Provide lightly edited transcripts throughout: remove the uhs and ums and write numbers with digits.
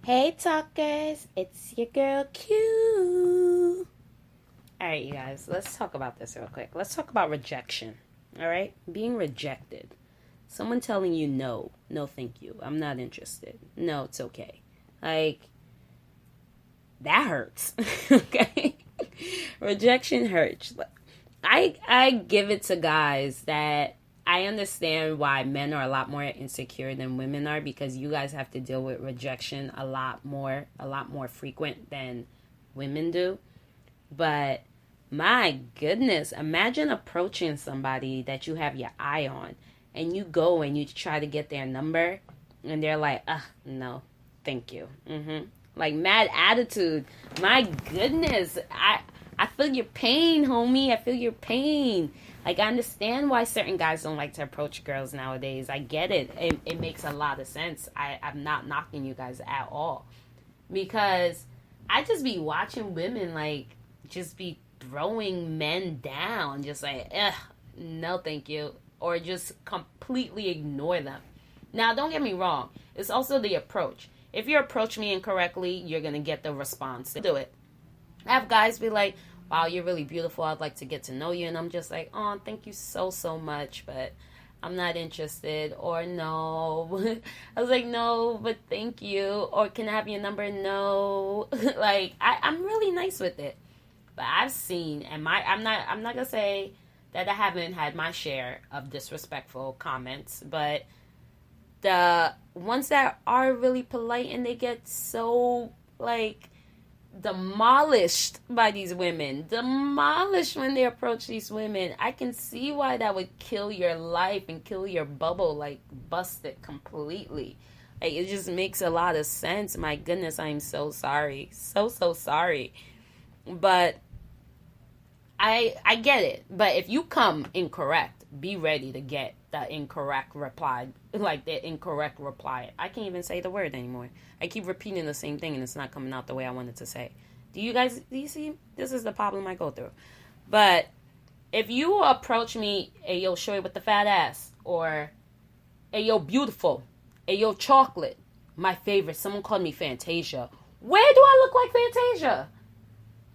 Hey talkers, it's your girl Q. Alright, you guys, let's talk about this real quick. Let's talk about rejection. Alright? Being rejected. Someone telling you no. No, thank you. I'm not interested. No, it's okay. Like, that hurts. Okay? Rejection hurts. I give it to guys that I understand why men are a lot more insecure than women are, because you guys have to deal with rejection a lot more frequent than women do. But my goodness, imagine approaching somebody that you have your eye on and you go and you try to get their number and they're like, no, thank you. Like mad attitude. My goodness, I feel your pain, homie. I feel your pain. Like, I understand why certain guys don't like to approach girls nowadays. I get it. It makes a lot of sense. I'm not knocking you guys at all. Because I just be watching women, like, just be throwing men down. Just like, no thank you. Or just completely ignore them. Now, don't get me wrong. It's also the approach. If you approach me incorrectly, you're going to get the response. Do it. I have guys be like, wow, you're really beautiful. I'd like to get to know you. And I'm just like, oh, thank you so much, but I'm not interested. Or no. I was like, no, but thank you. Or can I have your number? No. Like, I'm really nice with it. But I've seen, and I'm not going to say that I haven't had my share of disrespectful comments, but the ones that are really polite and they get so, like, demolished by these women, demolished when they approach these women. I can see why that would kill your life and kill your bubble, like bust it completely. Like, it just makes a lot of sense. My goodness, I'm so sorry, so sorry. But I get it. But if you come incorrect, be ready to get the incorrect reply, like the incorrect reply. I can't even say the word anymore. I keep repeating the same thing and it's not coming out the way I wanted to say. Do you see? This is the problem I go through. But if you approach me, hey yo, shorty with the fat ass, or hey yo, beautiful, hey yo, chocolate, my favorite, someone called me Fantasia. Where do I look like Fantasia?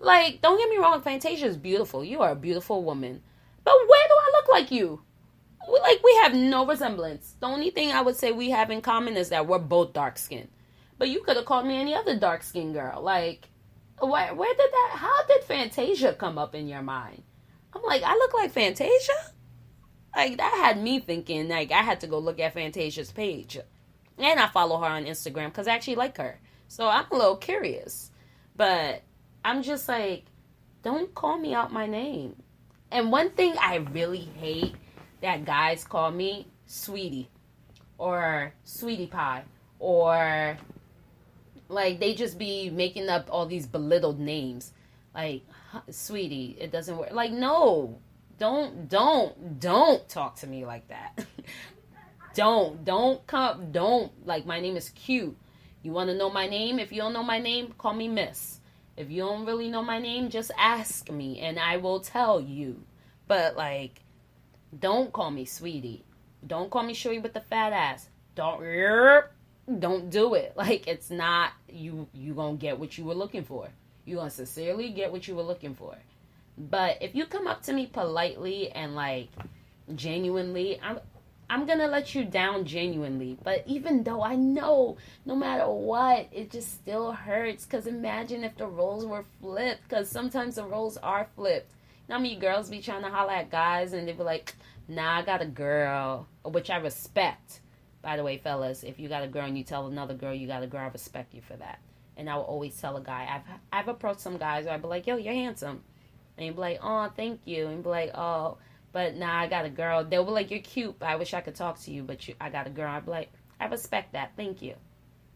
Like, don't get me wrong, Fantasia is beautiful. You are a beautiful woman. But where do I look like you? Like, we have no resemblance. The only thing I would say we have in common is that we're both dark skinned. But you could have called me any other dark skinned girl. Like, where did that, how did Fantasia come up in your mind? I'm like, I look like Fantasia? Like, that had me thinking, like, I had to go look at Fantasia's page. And I follow her on Instagram because I actually like her. So I'm a little curious. But I'm just like, don't call me out my name. And one thing I really hate that guys call me sweetie or sweetie pie, or like they just be making up all these belittled names like sweetie. It doesn't work. Like, no, don't talk to me like that. don't like, my name is Q. You want to know my name? If you don't know my name, call me Miss. If you don't really know my name, just ask me and I will tell you. But like, don't call me sweetie. Don't call me shorty with the fat ass. Don't do it. Like, it's not, you gonna get what you were looking for. You gonna sincerely get what you were looking for. But if you come up to me politely and like genuinely, I'm gonna let you down genuinely. But even though I know no matter what, it just still hurts. Because imagine if the roles were flipped. Because sometimes the roles are flipped. You know how many girls be trying to holler at guys and they be like, nah, I got a girl. Which I respect. By the way, fellas, if you got a girl and you tell another girl you got a girl, I respect you for that. And I will always tell a guy. I've approached some guys where I'd be like, yo, you're handsome. And he'd be like, oh, thank you. And he'd be like, oh, but nah, I got a girl. They'll be like, you're cute, but I wish I could talk to you, but I got a girl. I'd be like, I respect that. Thank you.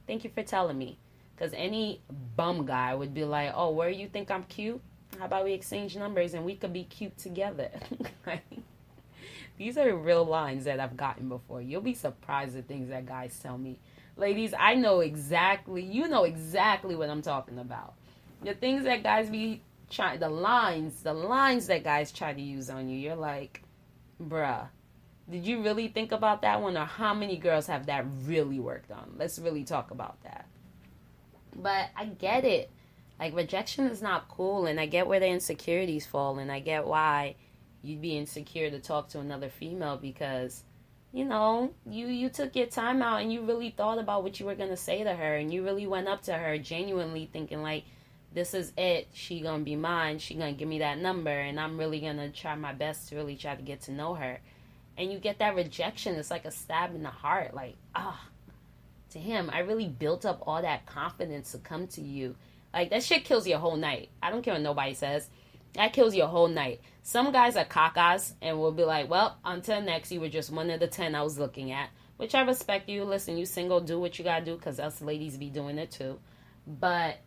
Thank you for telling me. Because any bum guy would be like, oh, where you think I'm cute? How about we exchange numbers and we could be cute together? These are real lines that I've gotten before. You'll be surprised at things that guys tell me. Ladies, I know exactly, you know exactly what I'm talking about. The things that guys be trying, the lines that guys try to use on you, you're like, bruh, did you really think about that one? Or how many girls have that really worked on? Let's really talk about that. But I get it. Like, rejection is not cool, and I get where the insecurities fall, and I get why you'd be insecure to talk to another female because, you took your time out and you really thought about what you were going to say to her, and you really went up to her genuinely thinking, like, this is it. She going to be mine. She going to give me that number, and I'm really going to try my best to really try to get to know her. And you get that rejection. It's like a stab in the heart. Like, to him, I really built up all that confidence to come to you. Like, that shit kills your whole night. I don't care what nobody says. That kills your whole night. Some guys are cockas and will be like, well, until next, you were just one of the 10 I was looking at. Which I respect you. Listen, you single, do what you gotta do, because us ladies be doing it too. But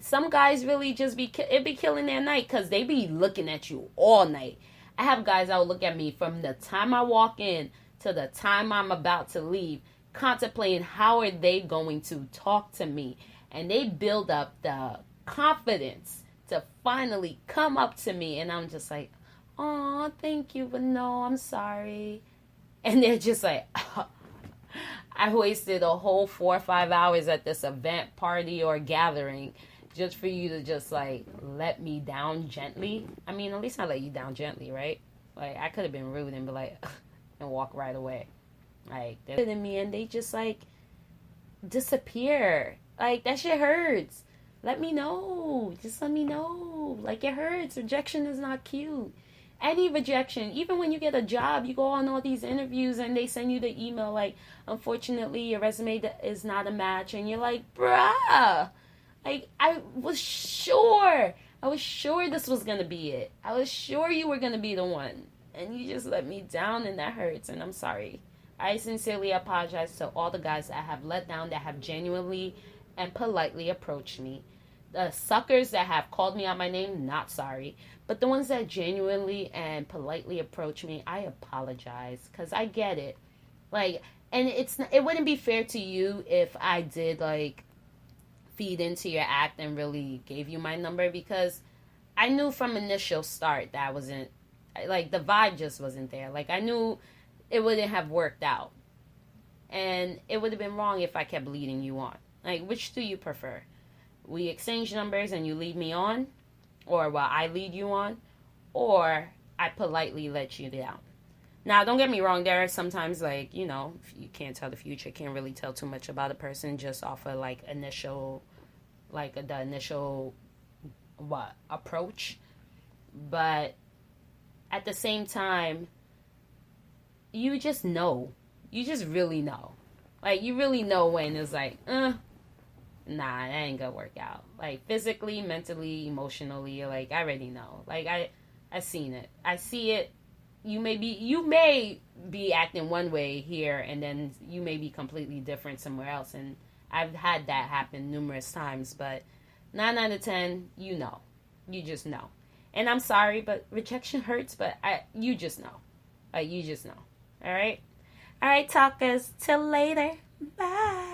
some guys really just be killing their night, because they be looking at you all night. I have guys that will look at me from the time I walk in to the time I'm about to leave, contemplating how are they going to talk to me. And they build up the confidence to finally come up to me. And I'm just like, oh, thank you, but no, I'm sorry. And they're just like, oh, I wasted a whole 4 or 5 hours at this event, party, or gathering just for you to just, like, let me down gently. I mean, at least I let you down gently, right? Like, I could have been rude and be like, and walk right away. Like, they're in me and they just, like, disappear. Like, that shit hurts. Let me know. Just let me know. Like, it hurts. Rejection is not cute. Any rejection, even when you get a job, you go on all these interviews and they send you the email like, unfortunately, your resume is not a match. And you're like, bruh. Like, I was sure this was going to be it. I was sure you were going to be the one. And you just let me down, and that hurts. And I'm sorry. I sincerely apologize to all the guys that I have let down, that have genuinely and politely approached me. The suckers that have called me out my name, not sorry. But the ones that genuinely and politely approach me, I apologize. Because I get it. Like, and it wouldn't be fair to you if I did, like, feed into your act and really gave you my number. Because I knew from initial start that wasn't, like, the vibe just wasn't there. Like, I knew it wouldn't have worked out. And it would have been wrong if I kept leading you on. Like, which do you prefer? We exchange numbers and you lead me on? Or while I lead you on? Or I politely let you down? Now, don't get me wrong. There are sometimes, like, you can't tell the future. Can't really tell too much about a person just off of, like, the initial approach. But at the same time, you just know. You just really know. Like, you really know when it's like, nah, that ain't gonna work out. Like, physically, mentally, emotionally, like, I already know. Like, I seen it. I see it. You may be acting one way here, and then you may be completely different somewhere else. And I've had that happen numerous times, but 9 out of 10, you know. You just know. And I'm sorry, but rejection hurts, but you just know. Like, you just know. All right? All right, talkers. Till later. Bye.